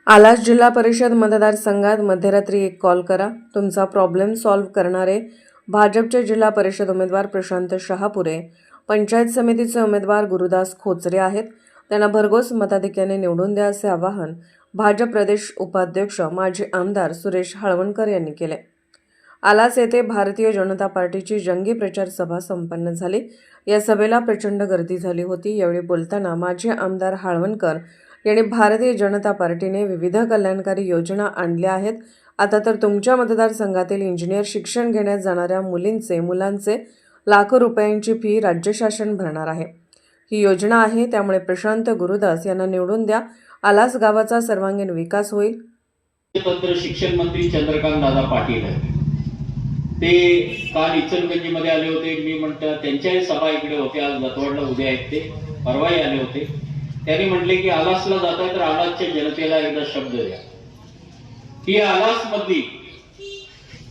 आलास जिल्हा परिषद मतदारसंघात मध्यरात्री एक कॉल करा. तुमचा प्रॉब्लेम सॉल्व्ह करणारे भाजपचे जिल्हा परिषद उमेदवार प्रशांत शहापुरे, पंचायत समितीचे उमेदवार गुरुदास खोचरे आहेत. त्यांना भरघोस मताधिक्याने निवडून द्या असे आवाहन भाजप प्रदेश उपाध्यक्ष माजी आमदार सुरेश हळवणकर यांनी केले. आलास येथे भारतीय जनता पार्टीची जंगी प्रचार सभा संपन्न झाली. या सभेला प्रचंड गर्दी झाली होती. यावेळी बोलताना माजी आमदार हळवणकर यांनी भारतीय जनता पार्टीने विविध कल्याणकारी योजना आणल्या आहेत. आता तर तुमच्या मतदारसंघातील इंजिनियर शिक्षण घेण्यास जाणाऱ्या मुलांचे लाखो रुपयांची फी राज्य शासन भरणार आहे. ही योजना आहे, त्यामुळे प्रशांत गुरुदास यांना निवडून द्या. आलास गावाचा सर्वांगीण विकास होईल. शिक्षण मंत्री चंद्रकांत दादा पाटील ते काल इचलकरंजीमध्ये आले होते. मी म्हणतो त्यांच्याही सभा इकडे होत्या. आज दत्तवाडला उद्या आहेत, ते परवाही आले होते. त्यांनी म्हटले की आलासला जाताय तर आलासच्या जनतेला एकदा शब्द द्या की आलास मधली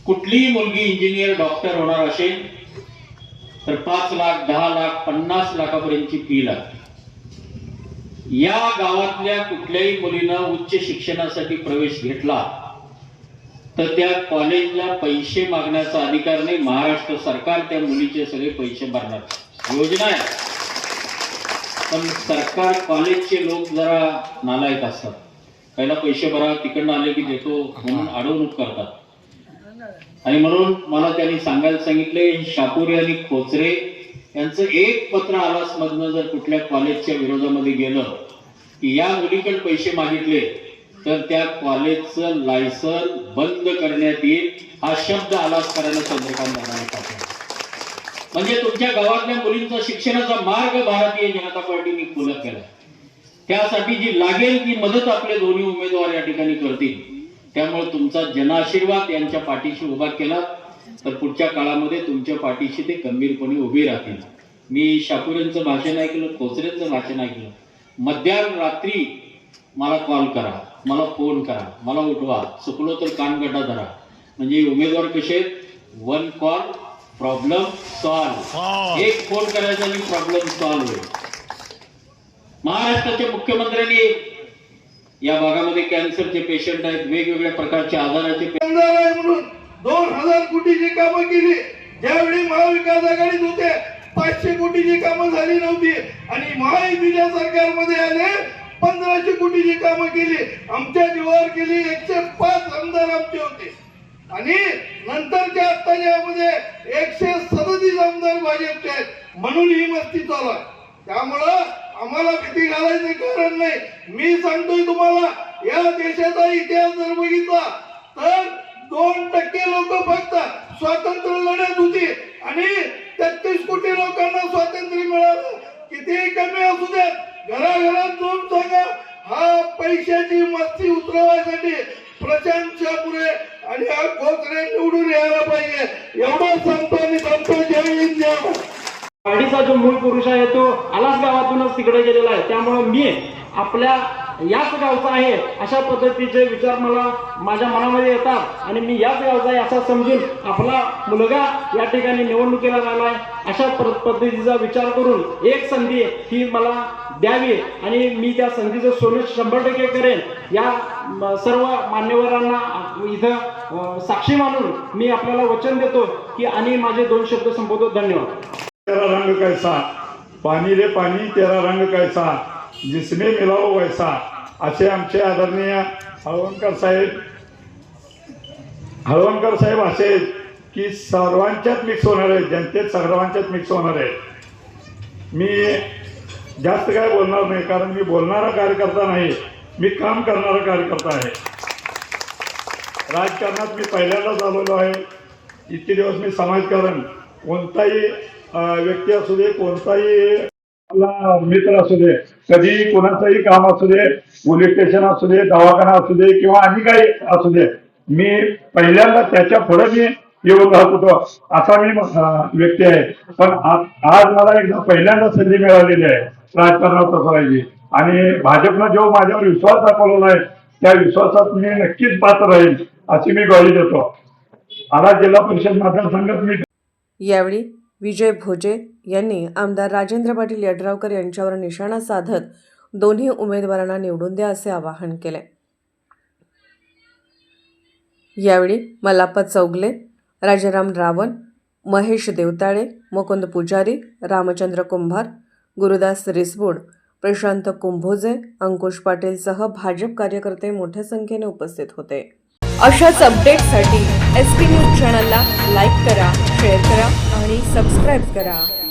कुठलीही मुलगी इंजिनियर डॉक्टर होणार असेल तर 5 लाख 10 लाख 50 लाखापर्यंतची फी लागते. या गावातल्या कुठल्याही मुलीनं उच्च शिक्षणासाठी प्रवेश घेतला तर त्या कॉलेजला पैसे मागण्याचा अधिकार नाही. महाराष्ट्र सरकार त्या मुलीचे सगळे पैसे भरणार योजना आहे. पण सरकार कॉलेजचे लोक जरा नालायक असतात. पहिला पैसे भरा, तिकडनं आले की देतो म्हणून अडवणूक करतात. आणि म्हणून मला त्यांनी सांगायला सांगितले, शापुरे आणि खोचरे यांचं एक पत्र आलास मधनं जर कुठल्या कॉलेजच्या विरोधामध्ये गेलं की या मुलीकडे पैसे मागितले तर त्या कॉलेजचं लायसन बंद करण्यात येईल. हा शब्द आलास करायला चंद्रकांत दादांनी पाठवला. म्हणजे तुमच्या गावातल्या मुलींचा शिक्षणाचा मार्ग भारतीय जनता पार्टीने खुला केला. त्यासाठी जी लागेल ती मदत आपले दोन्ही उमेदवार या ठिकाणी करतील. त्यामुळे तुमचा जनाशीर्वाद यांच्या पाठीशी उभा केला तर पुढच्या काळामध्ये तुमच्या पाठीशी ते गंभीरपणे उभे राहतील. मी शापुरेंचं भाषण ऐकलं, खोचरेंचं भाषण ऐकलं. मध्यरात्री मला कॉल करा, मला फोन करा, मला उठवा, चुकलो तर कानगड्डा धरा. म्हणजे उमेदवार कसे आहेत, 1 कॉल प्रॉब्लेम सॉल्व. एक फोन करायचा आणि प्रॉब्लेम सॉल्व होईल. महाराष्ट्राच्या मुख्यमंत्र्यांनी या भागामध्ये कॅन्सरचे पेशंट आहेत, वेगवेगळ्या प्रकारच्या आजाराचे म्हणून 2000 कोटीची कामं केली. ज्यावेळी महाविकास आघाडीत होते 500 कोटीची कामं झाली नव्हती आणि महायुतीच्या सरकारमध्ये आले 1500 कोटीची कामं केली. आमच्या जीवावर केली. 105 आमदार आमचे होते आणि नंतरच्या आत्ताच्यामध्ये 137 आमदार भाजपचे आहेत. म्हणून ही मस्ती चालू आहे. त्यामुळं आम्हाला भीती घालायचं कारण नाही. मी सांगतोय तुम्हाला, या देशाचा इतिहास जर बघितला तर 2% लोक फक्त स्वातंत्र्य लढत होती आणि 33 कोटी लोकांना स्वातंत्र्य मिळालं. कितीही कमी असू द्या, घराघरात जाऊन सांगा, हा पैशाची मस्ती उतरवायसाठी प्रशांत शहापुरे आणि हा खोचरे निवडून यायला पाहिजे. एवढं सांगतो आणि सांगतो. जय हिंद, जय महाराष्ट्र. पार्टीचा जो मूळ पुरुष आहे तो आलास गावातूनच तिकडे गेलेला आहे. त्यामुळे मी आपल्या याच गावचा आहे अशा पद्धतीचे विचार मला माझ्या मनामध्ये येतात आणि मी याच गावचा आहे असं समजून आपला मुलगा या ठिकाणी निवडणुकीला आलाय अशा पद्धतीचा विचार करून एक संधी ही मला द्यावी आणि मी त्या संधीचं सोनं 100% करेन. या सर्व मान्यवरांना इथं साक्षी मानून मी आपल्याला वचन देतो की आणि माझे 2 शब्द संपवतो. धन्यवाद. तेरा रंग कैसा, पानी रे पानी तेरा रंग कैसा, जिसमें मिलाओ वैसा, असे आमचे आदरणीय हळवणकर साहेब असे आहेत की सर्वांच्यात मिक्स होणार आहे, जनतेत सर्वांच्यात मिक्स होणार आहे. मी जास्त काय बोलणार नाही, कारण मी बोलणारा कार्यकर्ता नाही, मी काम करणारा कार्यकर्ता आहे. राजकारणात मी पहिल्यांदाच आलेलो आहे. इतके दिवस मी समाजकारण, कोणताही व्यक्ती असू दे, कोणताही आपला मित्र असू दे, कधी कोणाचंही काम असू दे, पोलीस स्टेशन असू दे, दवाखाना असू दे किंवा आणि काही असू दे, मी पहिल्यांदा त्याच्या पुढे मी येऊन राहत होतो असा मी व्यक्ती आहे. पण आज मला एकदा पहिल्यांदा संधी मिळालेली आहे राजकारणात उतरायची आणि भाजपनं जो माझ्यावर विश्वास दाखवलेला आहे त्या विश्वासात मी नक्कीच पात्र राहील अशी मी ग्वाही देतो. आलास जिल्हा परिषद मतदारसंघात मी यावेळी विजय भोजे यांनी आमदार राजेंद्र पाटील यड्रावकर यांच्यावर निशाणा साधत दोन्ही उमेदवारांना निवडून द्या असे आवाहन केले. यावेळी मल्लाप्पा चौगले, राजाराम रावण, महेश देवताळे, मुकुंद पुजारी, रामचंद्र कुंभार, गुरुदास रिसबूड, प्रशांत कुंभोजे, अंकुश पाटीलसह भाजप कार्यकर्ते मोठ्या संख्येने उपस्थित होते. अशाच अपडेट्ससाठी SP न्यूज चॅनलला लाईक करा, शेअर करा आणि सबस्क्राईब करा.